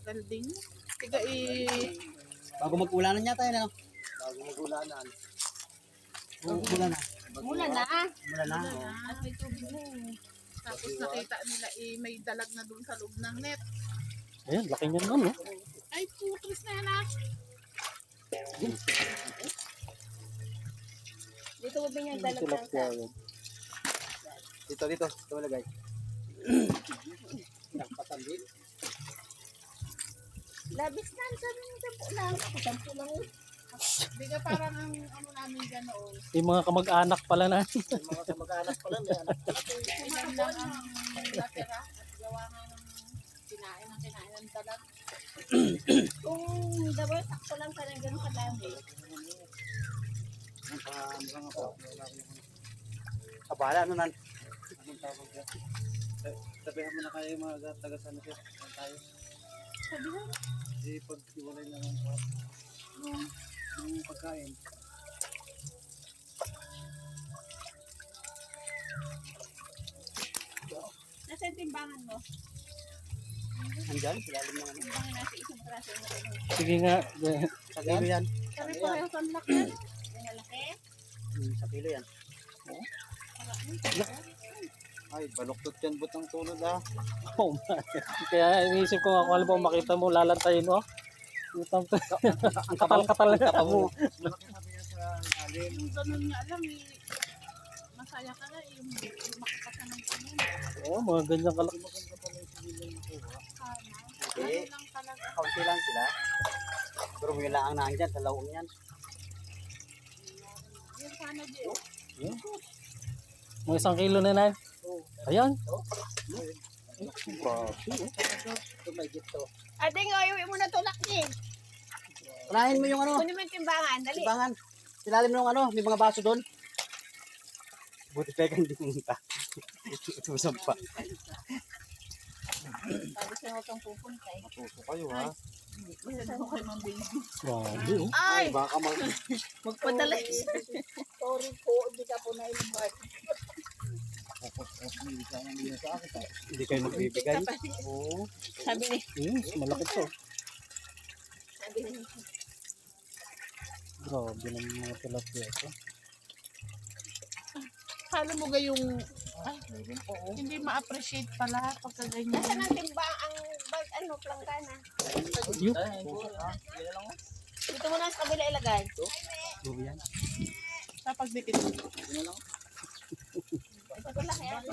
Welding. Tiga Bago mag-ulanan yata yun, ano? Bago mag-ulanan. Ulan na. Mula na. Ulan na. na. At may tubig na eh. Tapos nakita nila may dalag na doon sa loob ng net. Ayan, laki niyan nun, no? Ay, putris na yan ah. Dito mo yung dalag lang sa... Dito. Ito malagay. Nagpatan din. Labis na, sabi mo, 10 lang. 10 lang eh. Hindi ka parang ang ano namin dyan noon. Yung mga kamag-anak pala na. Yung mga kamag-anak pala, may anak. Ilan lang ang natira at gawa nga ng kinain ng dalag. Kung dabar, sakto lang ka na gano'n kadami. Kabala, ano nan? Anong tawag yan? Sabihan mo na kayo yung mga taga-sana siya. Saan tayo? Sabi nga, Di pag-iwalay na lang yung pagkain. Nasa yung timbangan mo? Andyan, silalim ng ano. Timbangan nasa isang praso mo. Sige nga. Sa kilo yan. sabi ko kayo sa laki yan. Yung malaki? Sa kilo yan. Ay, baluktot yan butang tulad ah. Oh, man. Kaya iniisip ko nga kung alam mo makita mo lalantayin mo. Utang to. Ang Katal-katal na Ang mo. Malaki sabi niya sa lalim. Yung ganun nga alam masaya ka na yung makita ka ng ganun. Oo, mga ganyan kalaki. Maganda pala yung sibilan nakuha. Sana. Hindi. Ano lang talaga. Kaunti lang sila. Pero may laang na dyan, sa lawang yan. Yung sana di. Mga 1 kilo na na. Ayan. Ito may gito. Ate nga, iwi mo na tulak niya. Unahin mo yung ano, Kunin mo yung timbangan, dali. timbangan. Silalim mo yung ano, may mga baso doon. Buti pa ka hindi pumunta. Itusap pa. Sabi siya huwag kang pupunta eh. Matuto kayo ha. Masaya ko kayo ng baby. Grabe, oh. Ay, baka Magpadali. Sorry po, hindi ka po na-invite. hindi kayo magbibigay. Oo. Sabi ni. Malaki to. Sabi ni. Grabe ng mga tilapia ito. Kala mo gayong hindi ma-appreciate pala pagka ganyan. Nasaan ang timbang, ang bag, ano, planggana? Yup. Dito mo na sa kabila ilagay. Yan. Sa pagdikit. Ito ko lang yan.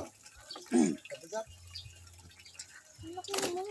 Ang laki naman.